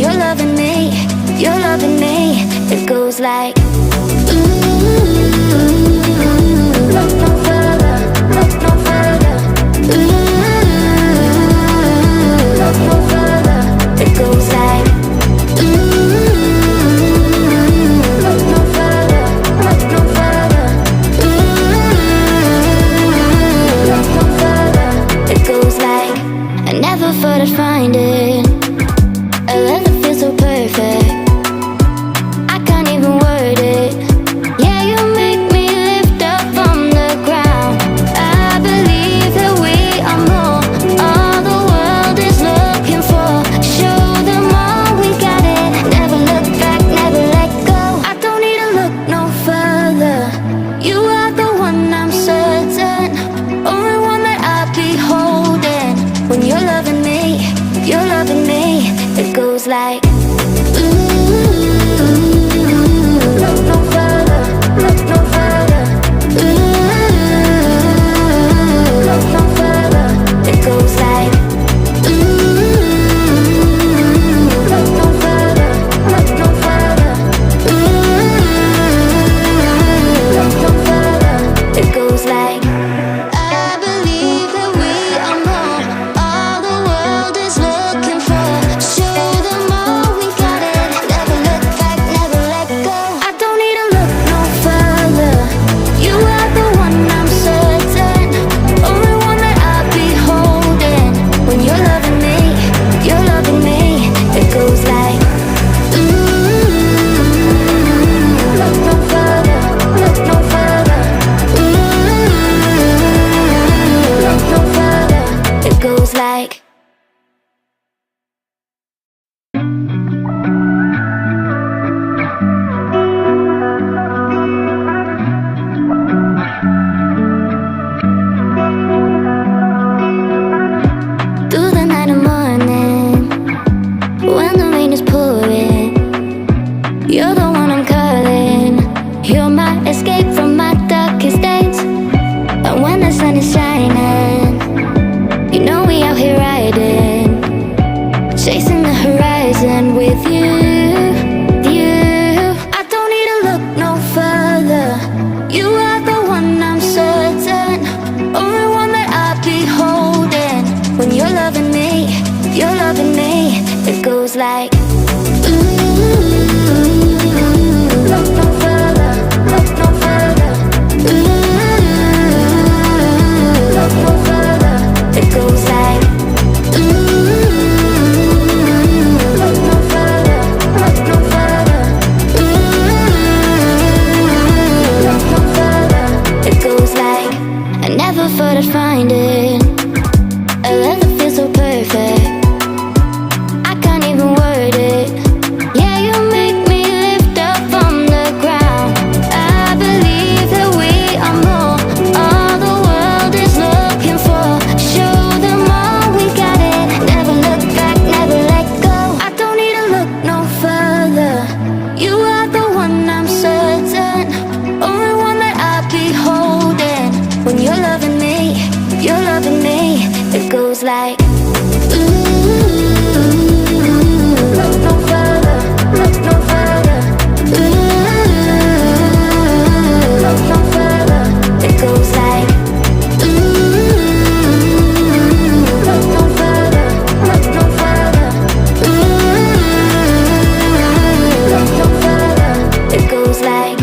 you're loving me. It goes like, ooh, look no further, look no further. Ooh, look no further. It goes like, ooh, look no further, look no further. Ooh, look no further. It goes like, I never thought I'd find it, a love that feels so perfect. I can't even word it. Yeah, you make me lift up from the ground. I believe that we are more, all the world is looking for. Show them all we got it. Never look back, never let go. I don't need to look no further. You are the one, I'm certain. Only one that I'll be holding. When you're loving me, you're loving me. It goes like, look no further, look no further. Ooh, look no further. It goes like, ooh, look no further, look no further. Ooh, look no further. It goes like, I believe that we are more, all the world is looking for. Show them all we got it. Never look back, never let go. I don't need to look no further. You are the one, I'm certain. Only one that I'll be holding. When you're loving me, you're loving me. It goes like, ooh, look no further, look no further. Ooh, look no further. It goes like, through the night and morning, when the rain is pouring, you're the one I'm calling. You're my escape from my darkest days. And when the sun is shining, you know we out here riding, chasing the horizon with you. I don't need to look no further. You are the one, I'm certain. Only one that I'll be holding. When you're loving me, you're loving me. It goes like, ooh, look no further, look no further. Ooh, look no further. It goes like, ooh, look no further, look no further. Ooh, look no further. It goes like, I never thought I'd find it, a love that feels so perfect. I can't even word it. Yeah, you make me lift up from the ground. I believe that we are more, all the world is looking for. Show them all we got it. Never look back, never let go. I don't need to look no further. You are the one, I'm certain. Only one that I'll be holding. When you're loving me, you're loving me. It goes like, ooh, look no further, look no further. Ooh, look no further. It goes like, ooh, look no further, look no further. Ooh, look no further. It goes like,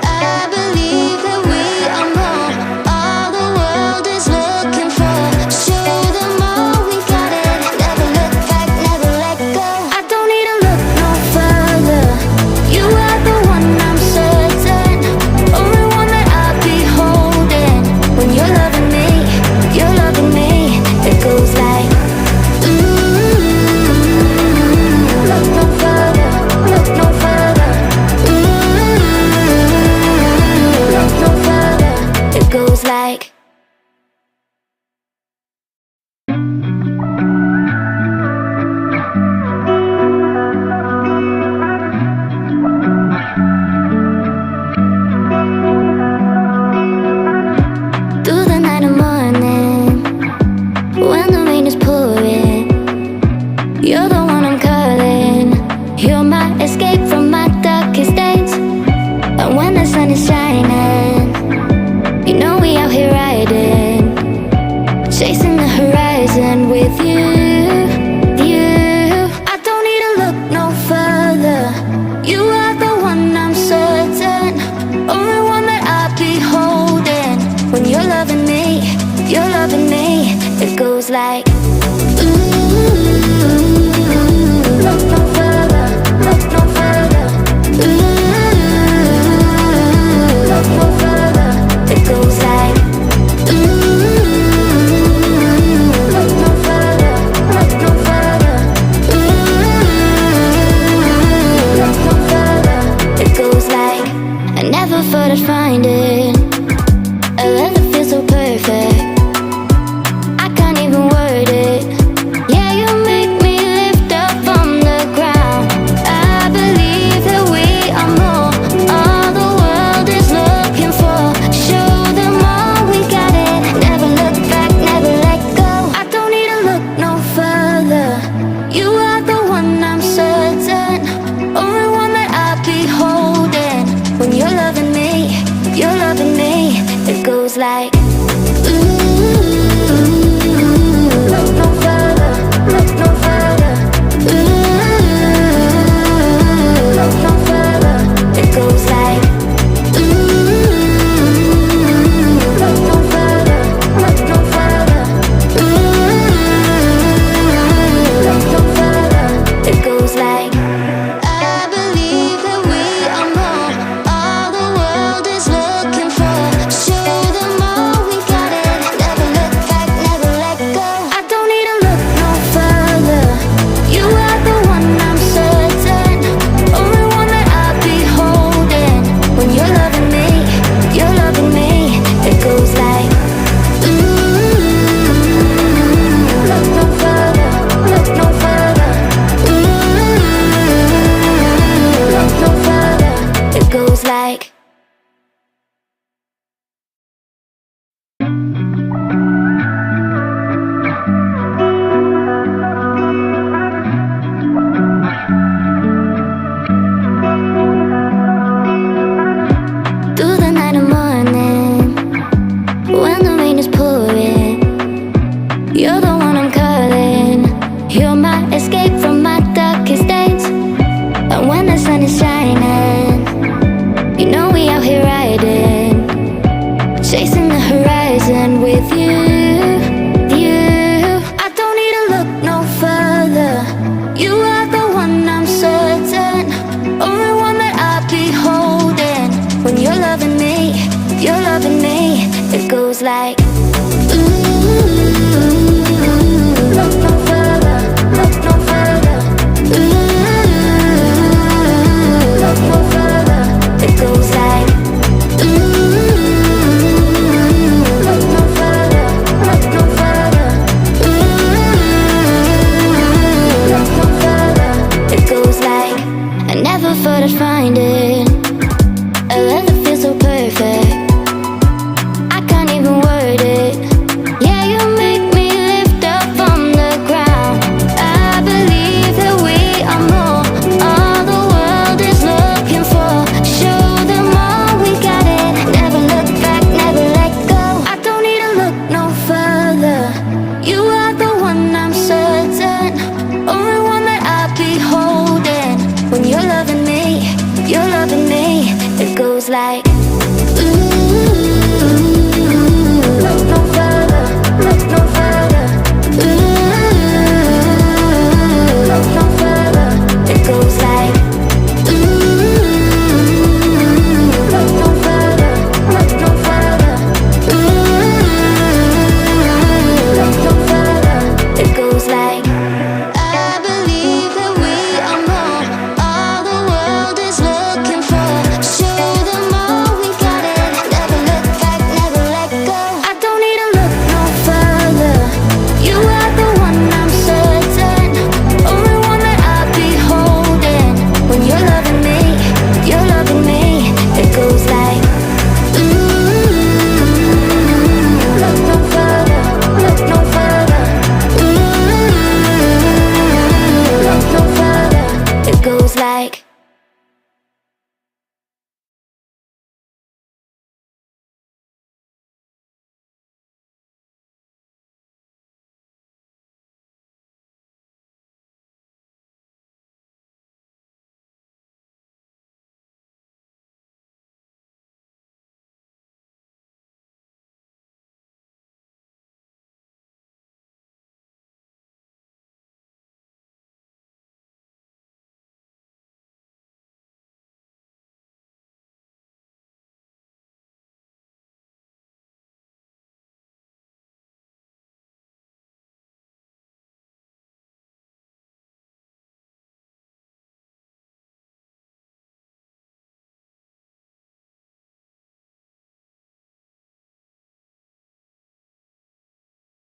I believe that we are more, all the world is looking for. Show them all we got it. Never look back, never let go. I don't need to look no further. You are the one, I'm certain. Only one that I'll be holding. When you're loving me, you're loving me. It goes like, ooh, look no further, look no further. Ooh, look no further. It goes like, through the night and morning, when the rain is pouring, you're the one I'm calling. You're my escape from my darkest days. And when the sun is shining, you know we out here riding, chasing the horizon with you. I don't need to look no further. You are the one, I'm certain. Only one that I'll be holding. When you're loving me, you're loving me. It goes like, look no further, look no further. Look no further. It goes like, look no further, look no further. Look no further. It goes like, I never thought I'd find it. A love that feels so perfect. I can't even word it. Yeah, you make me lift up from the ground. I believe that we are more. All the world is looking for. Show them all we got it. Never look back, never let go. I don't need to look no further. You are the one, I'm certain. Only one that I'll be holding. When you're loving me, you're loving me. It goes like, look no further, look no further. Look no further. It goes like, look no further, look no further. Look no further. It goes like, I believe that we are more. All the world is looking for. Show them all we got it. Never look back, never let go. I don't need to look no further. You are the one, I'm certain. Only one that I'll be holding. When you're loving me, you're loving me. It goes like, look no further, look no further. Look no further. It goes like, through the night and morning, when the rain is pouring, you're the one I'm calling. You're my escape from my darkest days. And when the sun is shining, you know we out here riding, chasing the horizon with you. I don't need to look no further. You are the one, I'm certain. Only one that I'll be holding. When you're loving me, you're loving me. It goes like, look no further, look no further. Look no further. It goes like, look no further, look no further. Look no further. It goes like, I never thought I'd find it. A love that feels so perfect. I can't even word it. Yeah, you make me lift up from the ground. I believe that we are more. All the world is looking for. Show them all we got it. Never look back, never let go. I don't need to look no further. You are the one, I'm certain. Only one that I'll be holding. When you're loving me, you're loving me. It goes like, look no further, look no further. Look no further. It goes like, look no further, look no further. Look no further. It goes like, I believe that we are more. All the world is looking for. Show them all goes like